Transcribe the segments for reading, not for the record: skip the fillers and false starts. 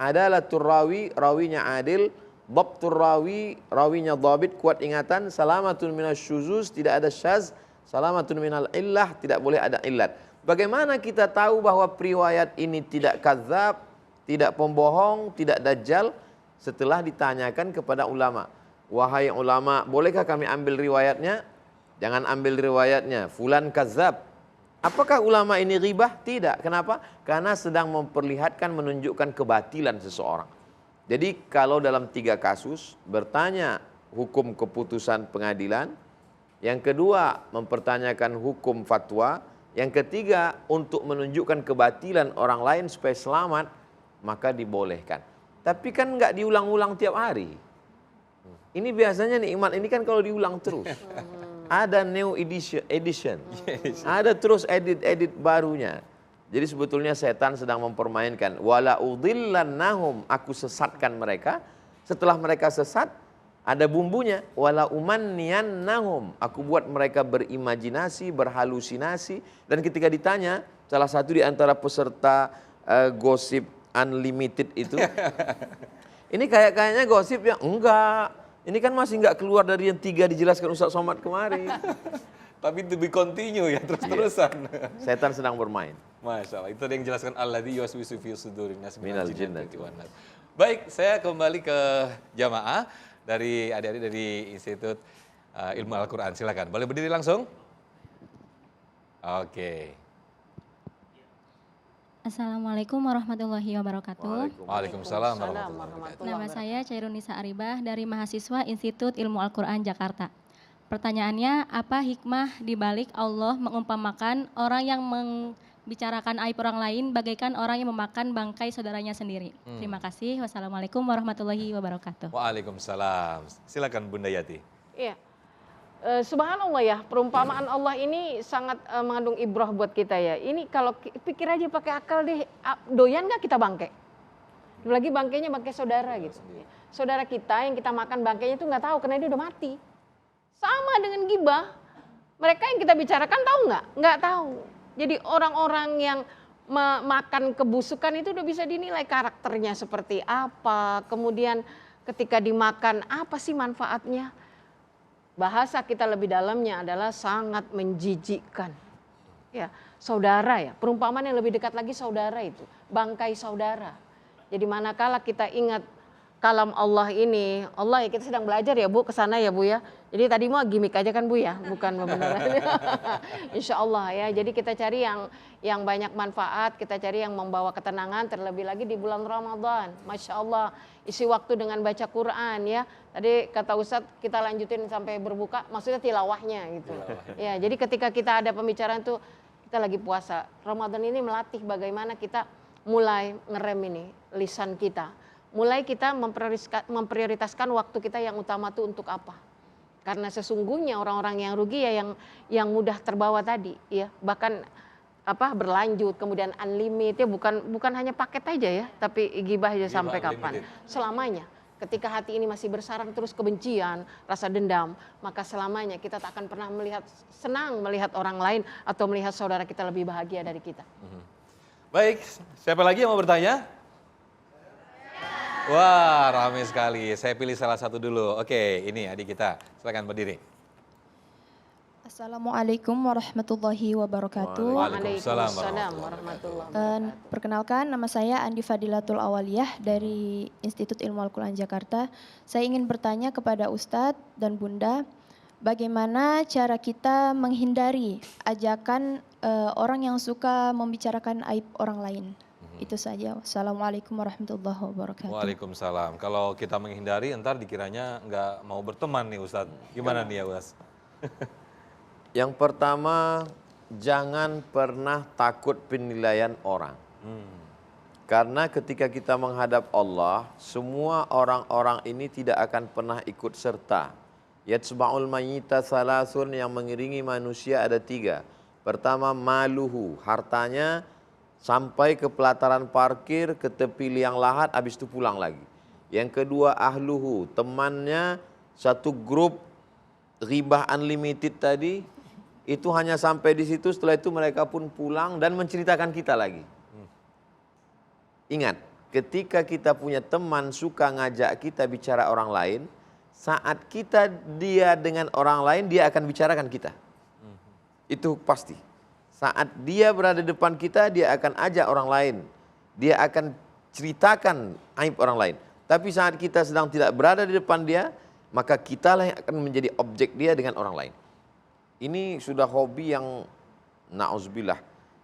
Adalatul rawi, rawinya adil. Dhabtur rawi, rawinya dhabit, kuat ingatan. Salamatun minasyuzuz, tidak ada syaz. Salamatun minal illah, tidak boleh ada illat. Bagaimana kita tahu bahwa riwayat ini tidak kadzab, tidak pembohong, tidak dajjal? Setelah ditanyakan kepada ulama. Wahai ulama, bolehkah kami ambil riwayatnya? Jangan ambil riwayatnya. Fulan kadzab. Apakah ulama ini ghibah? Tidak. Kenapa? Karena sedang memperlihatkan, menunjukkan kebatilan seseorang. Jadi kalau dalam 3 kasus bertanya hukum keputusan pengadilan, yang kedua mempertanyakan hukum fatwa, yang ketiga untuk menunjukkan kebatilan orang lain supaya selamat, maka dibolehkan. Tapi kan nggak diulang-ulang tiap hari. Ini biasanya nikmat ini kan kalau diulang terus. Ada new edition. Ada terus edit barunya. Jadi sebetulnya setan sedang mempermainkan. Wala udhillannahum, aku sesatkan mereka. Setelah mereka sesat, ada bumbunya. Wala umanniyannahum, aku buat mereka berimajinasi, berhalusinasi. Dan ketika ditanya, salah satu di antara peserta gosip unlimited itu, ini kayaknya gosip yang enggak. Ini kan masih enggak keluar dari yang 3 dijelaskan Ustaz Somad kemarin. Tapi to be continue ya, terus-terusan. Setan sedang bermain. Masya Allah, itu yang dijelaskan alladzi yuwaswisu fi sudurin nas minal jinnati jinnati wan nas. Baik, saya kembali ke jamaah dari adik-adik dari Institut Ilmu Al-Quran. Silakan, boleh berdiri langsung? Oke. Assalamualaikum warahmatullahi wabarakatuh. Waalaikumsalam warahmatullahi wabarakatuh. Nama saya Chairunisa Aribah dari mahasiswa Institut Ilmu Al-Quran Jakarta. Pertanyaannya, apa hikmah dibalik Allah mengumpamakan orang yang membicarakan aib orang lain bagaikan orang yang memakan bangkai saudaranya sendiri? Terima kasih. Wassalamualaikum warahmatullahi wabarakatuh. Waalaikumsalam. Silakan Bunda Yati. Iya. Subhanallah ya, perumpamaan Allah ini sangat mengandung ibrah buat kita ya. Ini kalau pikir aja pakai akal deh, doyan nggak kita bangke? Lagi bangkainya bangkai saudara gitu. Saudara kita yang kita makan bangkainya itu nggak tahu karena dia udah mati. Sama dengan gibah. Mereka yang kita bicarakan tahu nggak? Nggak tahu. Jadi orang-orang yang makan kebusukan itu udah bisa dinilai karakternya seperti apa. Kemudian ketika dimakan apa sih manfaatnya? Bahasa kita lebih dalamnya adalah sangat menjijikkan. Ya, saudara ya, perumpamaan yang lebih dekat lagi saudara itu, bangkai saudara. Jadi manakala kita ingat kalam Allah ini, Allah ya kita sedang belajar ya Bu, ke sana ya Bu ya. Jadi tadi mau gimmick aja kan Bu ya, bukan beneran. Insya Allah ya, jadi kita cari yang banyak manfaat, kita cari yang membawa ketenangan, terlebih lagi di bulan Ramadan. Masya Allah, isi waktu dengan baca Quran ya. Tadi kata Ustadz kita lanjutin sampai berbuka, maksudnya tilawahnya gitu. Ya, jadi ketika kita ada pembicaraan tuh, kita lagi puasa. Ramadan ini melatih bagaimana kita mulai ngerem ini, lisan kita. Mulai kita memprioritaskan waktu kita yang utama tuh untuk apa. Karena sesungguhnya orang-orang yang rugi ya yang mudah terbawa tadi ya, bahkan berlanjut kemudian unlimited ya, bukan hanya paket aja ya, tapi gibah aja sampai kapan? Selamanya. Ketika hati ini masih bersarang terus kebencian, rasa dendam, maka selamanya kita tak akan pernah senang melihat orang lain atau melihat saudara kita lebih bahagia dari kita. Baik, siapa lagi yang mau bertanya? Wah, ramai sekali. Saya pilih salah satu dulu. Oke, ini adik kita. Silakan berdiri. Assalamualaikum warahmatullahi wabarakatuh. Waalaikumsalam warahmatullahi wabarakatuh. Perkenalkan, nama saya Andi Fadilatul Awaliyah dari Institut Ilmu Al-Quran Jakarta. Saya ingin bertanya kepada Ustadz dan Bunda, bagaimana cara kita menghindari ajakan orang yang suka membicarakan aib orang lain? Itu saja. Assalamualaikum warahmatullahi wabarakatuh. Waalaikumsalam. Kalau kita menghindari, entar dikiranya nggak mau berteman nih Ustadz. Gimana nih ya Ustadz? Yang pertama, jangan pernah takut penilaian orang. Karena ketika kita menghadap Allah, semua orang-orang ini tidak akan pernah ikut serta. Yatsba'ul mayyita salasun, yang mengiringi manusia ada 3. Pertama, maluhu, hartanya sampai ke pelataran parkir, ke tepi liang lahat, habis itu pulang lagi. Yang kedua, ahluhu, temannya satu grup ghibah unlimited tadi, itu hanya sampai di situ, setelah itu mereka pun pulang dan menceritakan kita lagi. Ingat, ketika kita punya teman suka ngajak kita bicara orang lain, saat dia dengan orang lain, dia akan bicarakan kita. Itu pasti. Saat dia berada di depan kita, dia akan ajak orang lain. Dia akan ceritakan aib orang lain. Tapi saat kita sedang tidak berada di depan dia, maka kitalah yang akan menjadi objek dia dengan orang lain. Ini sudah hobi yang na'udzubillah.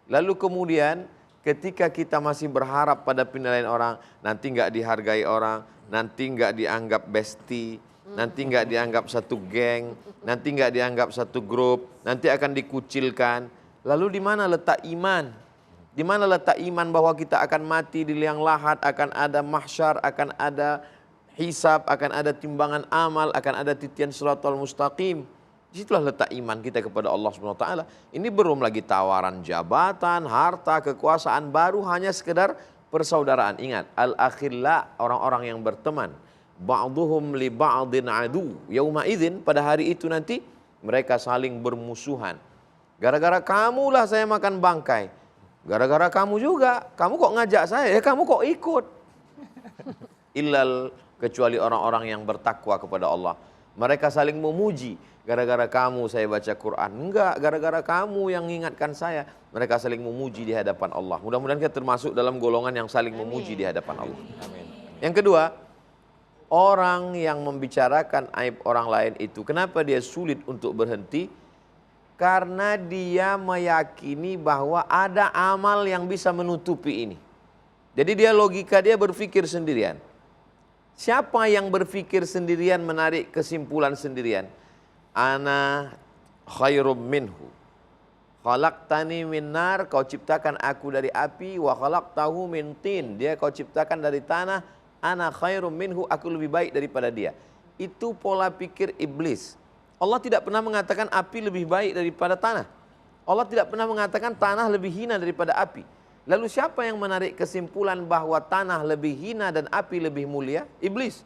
Lalu kemudian ketika kita masih berharap pada penilaian orang, nanti nggak dihargai orang, nanti nggak dianggap bestie, nanti nggak dianggap satu geng, nanti nggak dianggap satu grup, nanti akan dikucilkan. Lalu di mana letak iman? Di mana letak iman bahwa kita akan mati di liang lahat, akan ada mahsyar, akan ada hisab, akan ada timbangan amal, akan ada titian siratal mustaqim. Disitulah letak iman kita kepada Allah SWT. Ini belum lagi tawaran jabatan, harta, kekuasaan, baru hanya sekedar persaudaraan. Ingat, al-akhilla, orang-orang yang berteman. Ba'duhum li ba'din adu. Yauma idzin, pada hari itu nanti mereka saling bermusuhan. Gara-gara kamulah saya makan bangkai. Gara-gara kamu juga. Kamu kok ngajak saya? Ya kamu kok ikut? Illal, kecuali orang-orang yang bertakwa kepada Allah. Mereka saling memuji. Gara-gara kamu saya baca Quran. Enggak, gara-gara kamu yang mengingatkan saya. Mereka saling memuji di hadapan Allah. Mudah-mudahan kita termasuk dalam golongan yang saling memuji di hadapan Allah. Amin. Yang kedua, orang yang membicarakan aib orang lain itu, kenapa dia sulit untuk berhenti? Karena dia meyakini bahwa ada amal yang bisa menutupi ini. Jadi logika dia berpikir sendirian. Siapa yang berpikir sendirian menarik kesimpulan sendirian? Ana khairum minhu. Khalaqtani min nar, kau ciptakan aku dari api, wa khalaqtahu min tin. Dia kau ciptakan dari tanah, ana khairum minhu, aku lebih baik daripada dia. Itu pola pikir iblis. Allah tidak pernah mengatakan api lebih baik daripada tanah. Allah tidak pernah mengatakan tanah lebih hina daripada api. Lalu siapa yang menarik kesimpulan bahwa tanah lebih hina dan api lebih mulia? Iblis.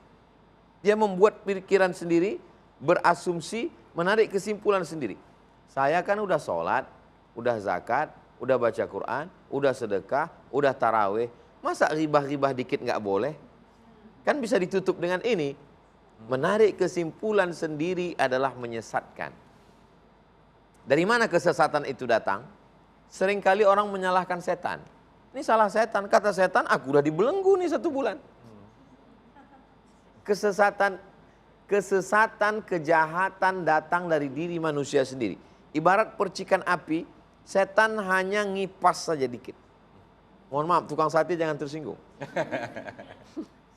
Dia membuat pikiran sendiri, berasumsi, menarik kesimpulan sendiri. Saya kan udah sholat, udah zakat, udah baca Quran, udah sedekah, udah taraweh. Masa ribah-ribah dikit nggak boleh? Kan bisa ditutup dengan ini. Menarik kesimpulan sendiri adalah menyesatkan. Dari mana kesesatan itu datang? Seringkali orang menyalahkan setan. Ini salah setan, kata setan aku udah dibelenggu nih 1 bulan. Kesesatan, kejahatan datang dari diri manusia sendiri. Ibarat percikan api, setan hanya ngipas saja dikit. Mohon maaf, tukang sate jangan tersinggung.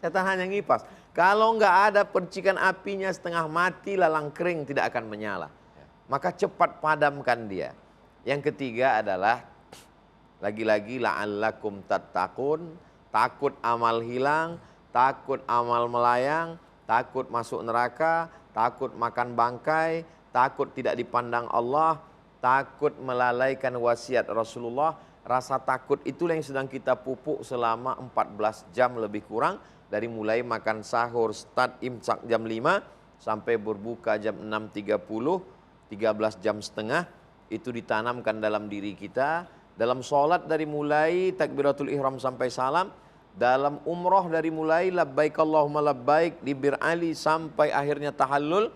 Setan hanya ngipas. Kalau nggak ada percikan apinya setengah mati, lalang kering tidak akan menyala. Maka cepat padamkan dia. Yang ketiga adalah lagi-lagi la'allakum tattaqun, takut amal hilang, takut amal melayang, takut masuk neraka, takut makan bangkai, takut tidak dipandang Allah, takut melalaikan wasiat Rasulullah. Rasa takut itulah yang sedang kita pupuk selama 14 jam lebih kurang. Dari mulai makan sahur, start imsak jam 5, sampai berbuka jam 6.30, 13 jam setengah, itu ditanamkan dalam diri kita. Dalam sholat dari mulai takbiratul ihram sampai salam, dalam umroh dari mulai labbaik Allahumma labbaik, di Bir Ali sampai akhirnya tahallul,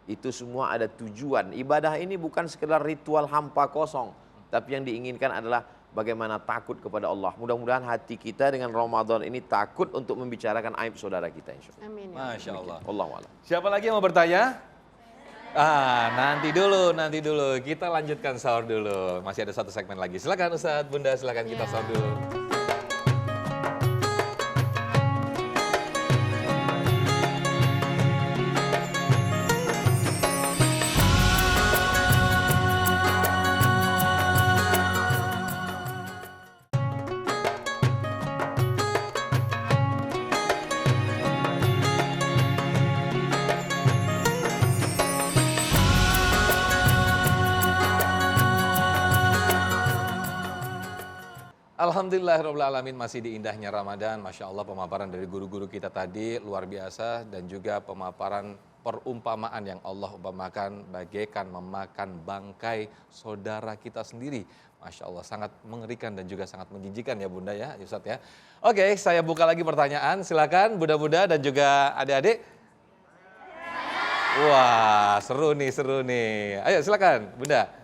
itu semua ada tujuan. Ibadah ini bukan sekedar ritual hampa kosong, tapi yang diinginkan adalah bagaimana takut kepada Allah. Mudah-mudahan hati kita dengan Ramadan ini takut untuk membicarakan aib saudara kita, insya Allah. Amin. Masya Allah. Wallahu a'lam. Siapa lagi yang mau bertanya? Nanti dulu. Kita lanjutkan sahur dulu. Masih ada 1 segmen lagi. Silakan Ustadz, Bunda, silakan kita sahur dulu. Alhamdulillahirrahmanirrahim, masih di indahnya Ramadan. Masya Allah, pemaparan dari guru-guru kita tadi luar biasa. Dan juga pemaparan perumpamaan yang Allah umpamakan bagaikan memakan bangkai saudara kita sendiri. Masya Allah, sangat mengerikan dan juga sangat menjijikan ya Bunda ya, Ustadz ya. Oke, saya buka lagi pertanyaan, silakan Bunda-bunda dan juga adik-adik. Wah, seru nih. Ayo silakan Bunda.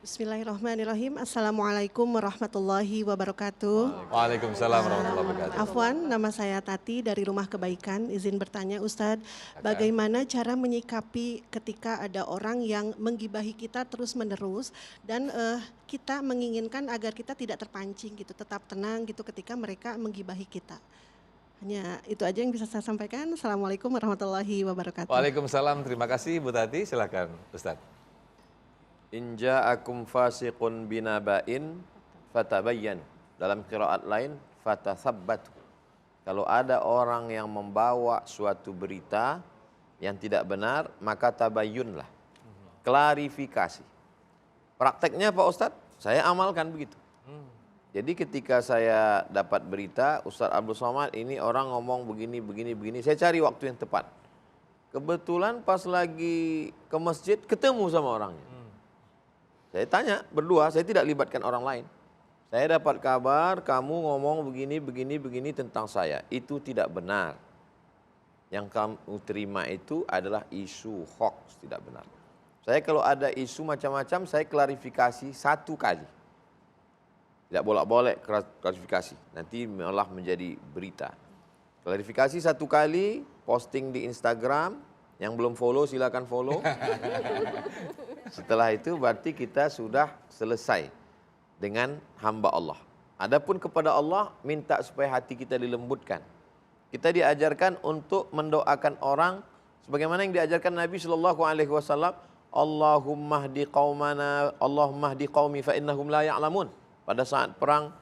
Bismillahirrahmanirrahim. Assalamualaikum warahmatullahi wabarakatuh. Waalaikumsalam warahmatullahi wabarakatuh. Afwan, nama saya Tati dari Rumah Kebaikan. Izin bertanya Ustadz, bagaimana cara menyikapi ketika ada orang yang menggibahi kita terus-menerus dan kita menginginkan agar kita tidak terpancing gitu, tetap tenang gitu ketika mereka menggibahi kita. Hanya itu aja yang bisa saya sampaikan. Assalamualaikum warahmatullahi wabarakatuh. Waalaikumsalam, terima kasih Bu Tati, silakan Ustadz. In ja'akum fasiqun binaba'in fatabayyan. Dalam qiraat lain fatathabbatu. Kalau ada orang yang membawa suatu berita yang tidak benar, maka tabayyunlah. Klarifikasi. Prakteknya Pak Ustadz, saya amalkan begitu. Jadi ketika saya dapat berita Ustadz Abdul Somad ini orang ngomong begini, saya cari waktu yang tepat. Kebetulan pas lagi ke masjid ketemu sama orangnya. Saya tanya berdua, saya tidak libatkan orang lain. Saya dapat kabar kamu ngomong begini tentang saya. Itu tidak benar. Yang kamu terima itu adalah isu hoax, tidak benar. Saya kalau ada isu macam-macam, saya klarifikasi satu kali. Tidak bolak-balik klarifikasi, nanti malah menjadi berita. Klarifikasi satu kali, posting di Instagram, yang belum follow silakan follow. Setelah itu berarti kita sudah selesai dengan hamba Allah. Adapun kepada Allah, minta supaya hati kita dilembutkan. Kita diajarkan untuk mendoakan orang sebagaimana yang diajarkan Nabi SAW. Allahumma hdi qaumana, Allahumma hdi qaumi fa innahum la ya'lamun. Pada saat perang